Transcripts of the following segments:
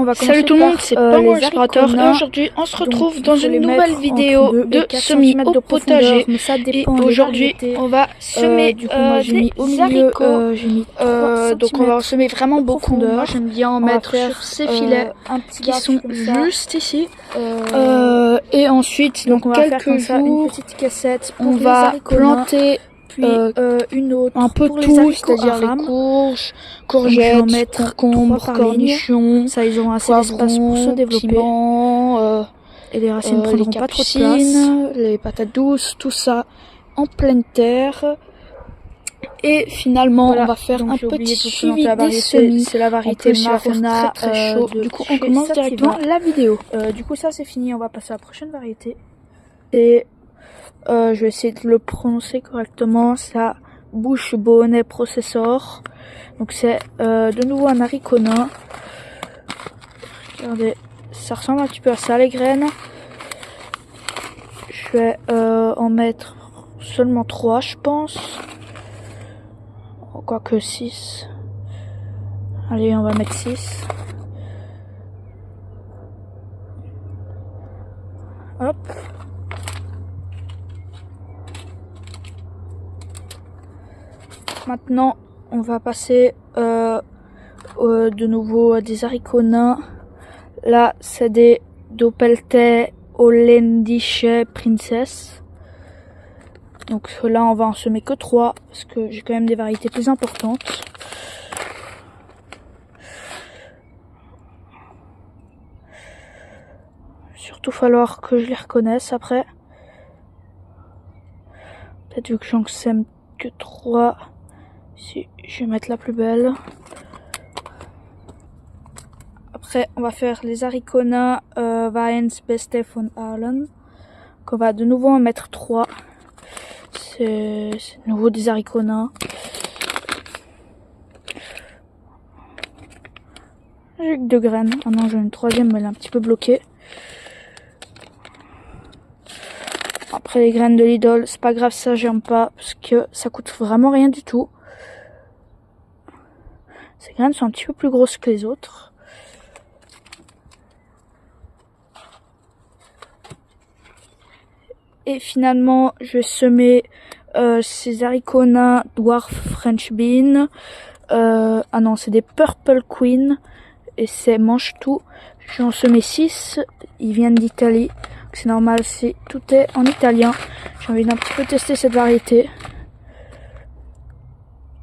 on va Salut tout le monde, c'est Penguin Explorateur et aujourd'hui on se retrouve dans une nouvelle vidéo de semis au potager. Et aujourd'hui on va semer du coup, moi j'ai mis au milieu, haricots. j'ai mis Donc on va en semer vraiment beaucoup. Moi j'aime bien en mettre sur ces filets qui sont juste ici. Et ensuite dans quelques jours une petite cassette on va planter puis une autre un peu tout, c'est-à-dire les courges, courgettes, concombres, cornichons, ça ils auront assez d'espace pour se développer. Piments, et les racines prendront les pas trop de place. Les patates douces, tout ça en pleine terre. Et finalement, voilà, on va faire un petit suivi la des semis. C'est la variété Marona, très chaud. Du coup, on commence directement la vidéo. Du coup, ça c'est fini. On va passer à la prochaine variété. Et je vais essayer de le prononcer correctement. Ça Bush Bonnet Processor. Donc c'est de nouveau un haricot nain. Regardez, ça ressemble un petit peu à ça les graines. Je vais en mettre seulement 3 je pense. Quoique 6. Allez, on va mettre 6. Hop. Maintenant, on va passer de nouveau des haricots nains. Là, c'est des Doppeltei Holländische Princess. Donc là, on va en semer que 3 parce que j'ai quand même des variétés plus importantes. Surtout falloir que je les reconnaisse après. Peut-être vu que j'en sème que 3. Si je vais mettre la plus belle. Après, on va faire les haricots nains Weins Beste von Allen. Donc on va de nouveau en mettre 3. C'est de nouveau des haricots nains. J'ai que 2 graines. Ah non, j'ai une 3e, mais elle est un petit peu bloquée. Après les graines de Lidl, c'est pas grave, ça j'aime pas parce que ça coûte vraiment rien du tout. Ces graines sont un petit peu plus grosses que les autres. Et finalement, je vais semer ces haricots nains Dwarf French Bean. Ah non, c'est des Purple Queen. Et c'est mange tout. Je vais en semer 6. Ils viennent d'Italie. C'est normal, tout est en italien. J'ai envie d'un petit peu tester cette variété.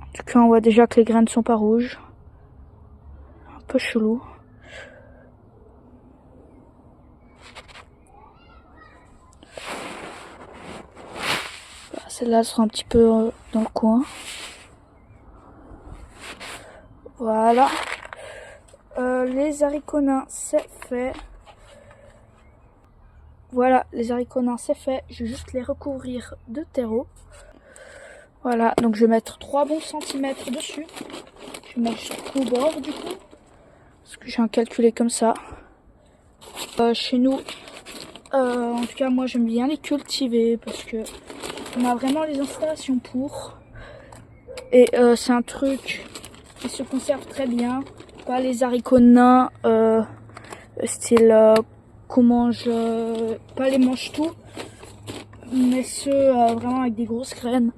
En tout cas, on voit déjà que les graines sont pas rouges. Un peu chelou. Celle-là sera un petit peu dans le coin. Voilà. Les haricots nains, c'est fait. Voilà, les haricots nains, c'est fait. Je vais juste les recouvrir de terreau. Voilà, donc je vais mettre 3 bons centimètres dessus. Je vais mettre jusqu'au bord du coup. Parce que j'ai un calculé comme ça. Chez nous, en tout cas moi j'aime bien les cultiver parce que on a vraiment les installations pour. Et c'est un truc qui se conserve très bien. Pas les haricots nains style qu'on mange, pas les mange tout, mais ceux vraiment avec des grosses graines.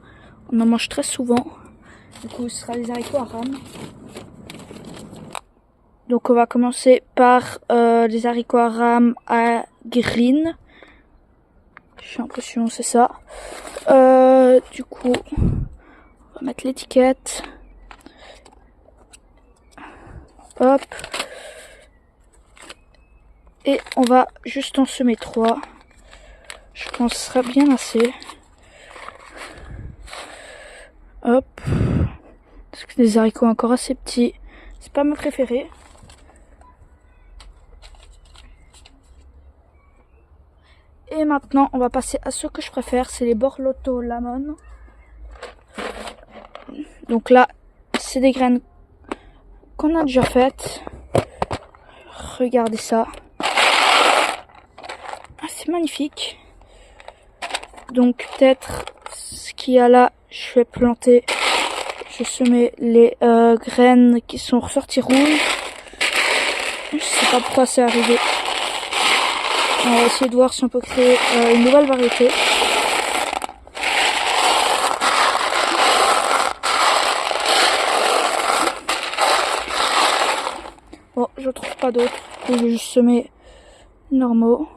On en mange très souvent. Du coup, ce sera les haricots à rame. Donc, on va commencer par les haricots à rame à green. J'ai l'impression c'est ça. Du coup, on va mettre l'étiquette. Hop. Et on va juste en semer 3. Je pense que ce sera bien assez. Hop. Parce que des haricots encore assez petits. C'est pas mes préférés. Et maintenant, on va passer à ce que je préfère. C'est les Borlotto Lemon. Donc là, c'est des graines qu'on a déjà faites. Regardez ça. Ah, c'est magnifique. Donc peut-être ce qu'il y a là, je vais planter. Je vais semer les graines qui sont ressorties rouges. Je sais pas pourquoi c'est arrivé. On va essayer de voir si on peut créer une nouvelle variété. Bon, je trouve pas d'autres. Je vais juste semer normaux.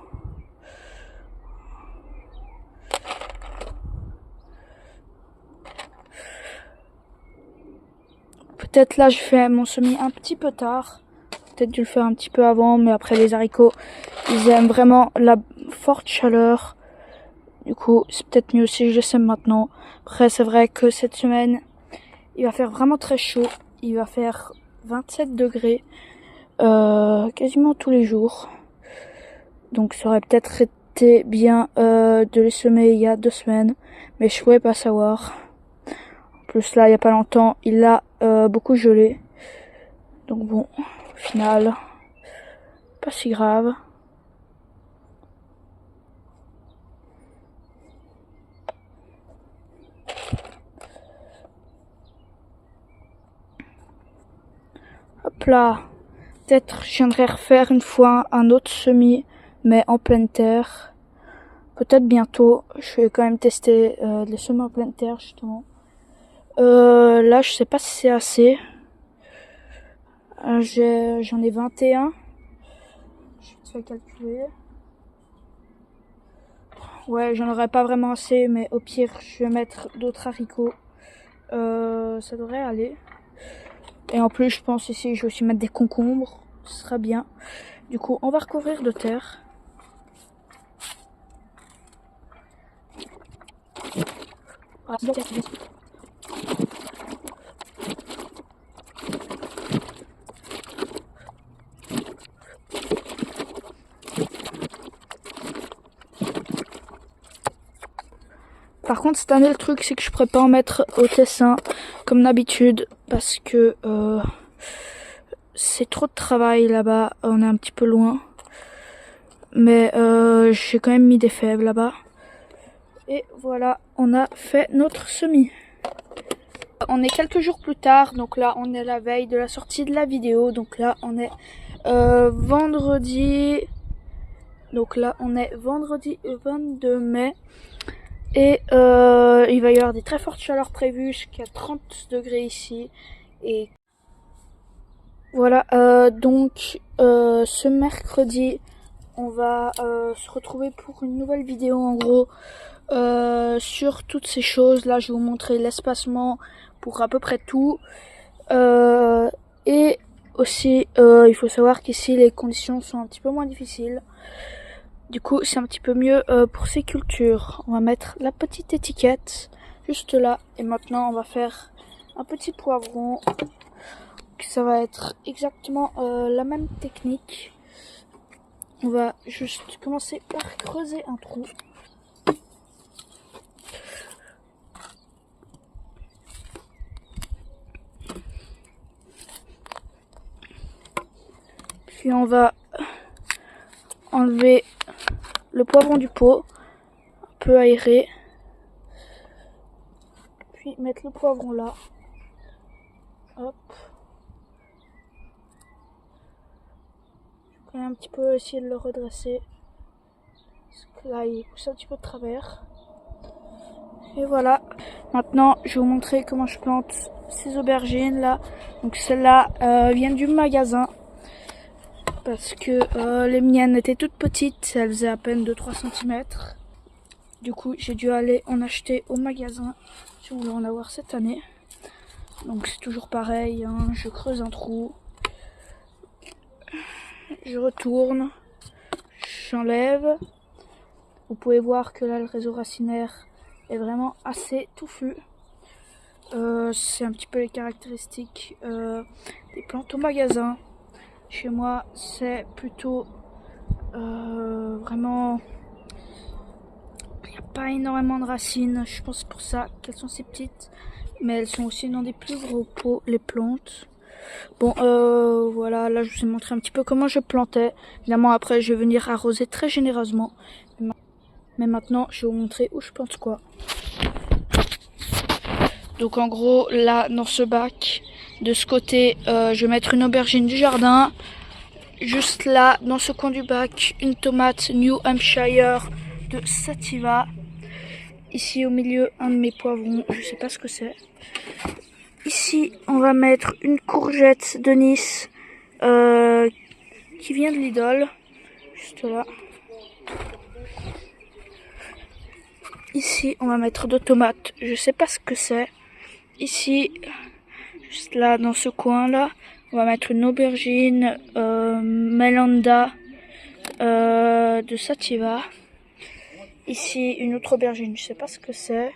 Peut-être là je fais mon semis un petit peu tard. Peut-être dû le faire un petit peu avant, mais après les haricots, ils aiment vraiment la forte chaleur. Du coup, c'est peut-être mieux si je le sème maintenant. Après, c'est vrai que cette semaine, il va faire vraiment très chaud. Il va faire 27 degrés quasiment tous les jours. Donc ça aurait peut-être été bien de les semer il y a 2 semaines, mais je pouvais pas savoir. En plus là, il y a pas longtemps, il a beaucoup gelé. Donc bon, au final, pas si grave. Hop là. Peut-être je viendrai refaire une fois un autre semis, mais en pleine terre. Peut-être bientôt. Je vais quand même tester les semis en pleine terre, justement. Là, je sais pas si c'est assez. J'en ai 21. Je vais calculer. Ouais, j'en aurais pas vraiment assez, mais au pire, je vais mettre d'autres haricots. Ça devrait aller. Et en plus, je pense ici, je vais aussi mettre des concombres. Ce sera bien. Du coup, on va recouvrir de terre. Par contre, cette année, le truc, c'est que je pourrais pas en mettre au Tessin comme d'habitude parce que c'est trop de travail là-bas. On est un petit peu loin. Mais j'ai quand même mis des fèves là-bas. Et voilà, on a fait notre semis. On est quelques jours plus tard, donc là on est la veille de la sortie de la vidéo. Donc là on est vendredi. Donc là on est vendredi 22 mai. Et il va y avoir des très fortes chaleurs prévues, jusqu'à 30 degrés ici. Et voilà, donc ce mercredi, on va se retrouver pour une nouvelle vidéo en gros sur toutes ces choses. Là, je vais vous montrer l'espacement pour à peu près tout. Et aussi, il faut savoir qu'ici, les conditions sont un petit peu moins difficiles. Du coup, c'est un petit peu mieux pour ces cultures. On va mettre la petite étiquette juste là. Et maintenant, on va faire un petit poivron. Ça va être exactement la même technique. On va juste commencer par creuser un trou. Puis on va enlever le poivron du pot, un peu aéré. Puis mettre le poivron là. Hop. Je vais un petit peu essayer de le redresser. Parce que là il pousse un petit peu de travers. Et voilà. Maintenant je vais vous montrer comment je plante ces aubergines là. Donc celles-là viennent du magasin. Parce que les miennes étaient toutes petites, elles faisaient à peine de 3 cm. Du coup, j'ai dû aller en acheter au magasin si on voulait en avoir cette année. Donc c'est toujours pareil, hein, je creuse un trou, je retourne, j'enlève. Vous pouvez voir que là le réseau racinaire est vraiment assez touffu. C'est un petit peu les caractéristiques des plantes au magasin. Chez moi, c'est plutôt vraiment... Il n'y a pas énormément de racines. Je pense pour ça qu'elles sont si petites. Mais elles sont aussi dans des plus gros pots, les plantes. Bon, voilà, là je vous ai montré un petit peu comment je plantais. Évidemment, après, je vais venir arroser très généreusement. Mais maintenant, je vais vous montrer où je plante quoi. Donc en gros, là, dans ce bac, de ce côté, je vais mettre une aubergine du jardin. juste là, dans ce coin du bac, une tomate New Hampshire de Sativa. Ici au milieu, un de mes poivrons, je sais pas ce que c'est. Ici, on va mettre une courgette de Nice qui vient de Lidl, juste là. Ici, on va mettre deux tomates, je sais pas ce que c'est. Ici, juste là, dans ce coin-là, on va mettre une aubergine Melanda de Sativa. Ici, une autre aubergine, je sais pas ce que c'est.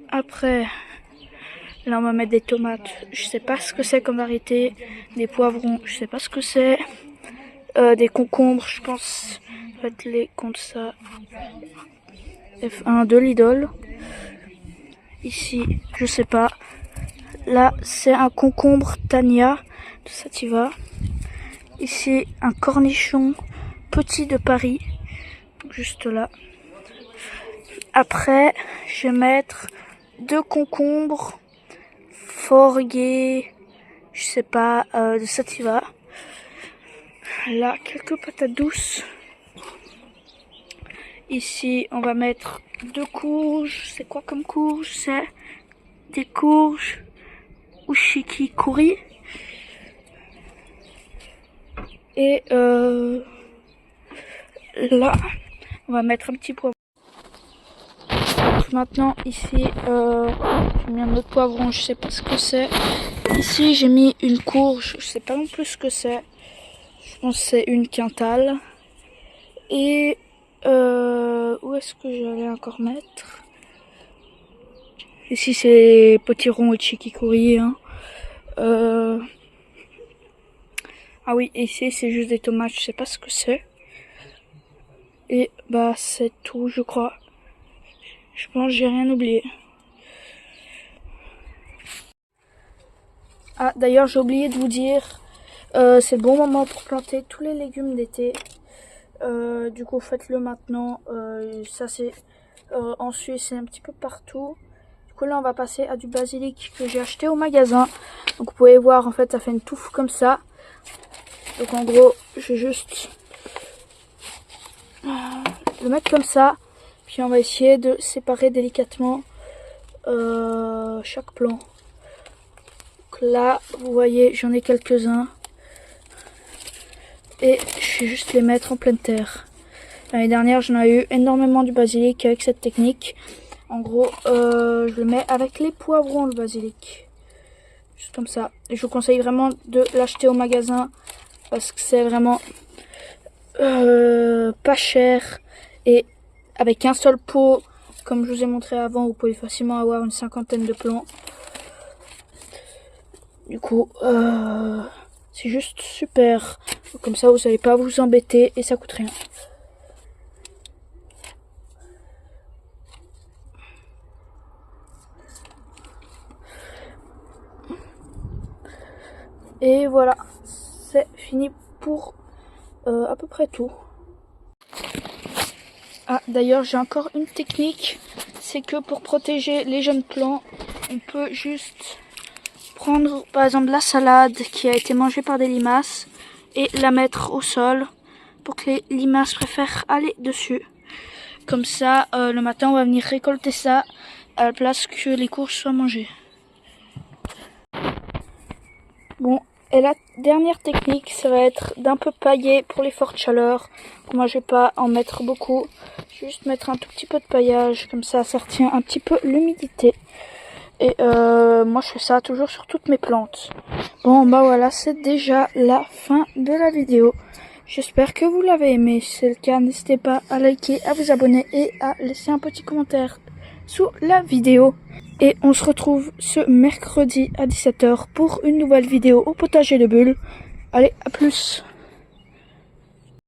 Après, là, on va mettre des tomates, je sais pas ce que c'est comme variété. Des poivrons, je sais pas ce que c'est. Des concombres, je pense, faites-les comme ça. F1 de Lidl. Ici, je sais pas. Là, c'est un concombre Tania de Sativa. Ici, un cornichon petit de Paris. Juste là. Après, je vais mettre deux concombres Forgué, je sais pas, de Sativa. Là, quelques patates douces. Ici, on va mettre deux courges. C'est quoi comme courge? C'est des courges Ushikikuri. Et là, on va mettre un petit poivron. Maintenant, ici, j'ai mis un autre poivron, je sais pas ce que c'est. Ici, j'ai mis une courge, je sais pas non plus ce que c'est. Je pense que c'est une quintale. Et où est-ce que j'allais encore mettre? Ici, c'est potiron et chikikuri. Hein. Ah oui, ici, c'est juste des tomates, je sais pas ce que c'est. Et bah, c'est tout, je crois. Je pense que j'ai rien oublié. Ah, d'ailleurs, j'ai oublié de vous dire, c'est le bon moment pour planter tous les légumes d'été. Du coup, faites-le maintenant. Ça, c'est en Suisse, c'est un petit peu partout. Du coup, là, on va passer à du basilic que j'ai acheté au magasin. Donc, vous pouvez voir, en fait, ça fait une touffe comme ça. Donc, en gros, je vais juste le mettre comme ça. Puis, on va essayer de séparer délicatement chaque plant. Donc là, vous voyez, j'en ai quelques-uns. Et je vais juste les mettre en pleine terre. L'année dernière, j'en ai eu énormément du basilic avec cette technique. En gros, je le mets avec les poivrons, le basilic. Juste comme ça. Et je vous conseille vraiment de l'acheter au magasin. Parce que c'est vraiment pas cher. Et avec un seul pot, comme je vous ai montré avant, vous pouvez facilement avoir une cinquantaine de plants. Du coup, c'est juste super. Comme ça, vous n'allez pas vous embêter et ça coûte rien. Et voilà, c'est fini pour à peu près tout. Ah, d'ailleurs, j'ai encore une technique. C'est que pour protéger les jeunes plants, on peut juste prendre par exemple la salade qui a été mangée par des limaces et la mettre au sol pour que les limaces préfèrent aller dessus. Comme ça, le matin, on va venir récolter ça à la place que les courges soient mangées. Bon, et la dernière technique, ça va être d'un peu pailler pour les fortes chaleurs. Moi, je vais pas en mettre beaucoup. Juste mettre un tout petit peu de paillage, comme ça retient un petit peu l'humidité. Et moi, je fais ça toujours sur toutes mes plantes. Bon, bah voilà, c'est déjà la fin de la vidéo. J'espère que vous l'avez aimé. Si c'est le cas, n'hésitez pas à liker, à vous abonner et à laisser un petit commentaire sous la vidéo. Et on se retrouve ce mercredi à 17 h pour une nouvelle vidéo au potager de Bulle. Allez, à plus!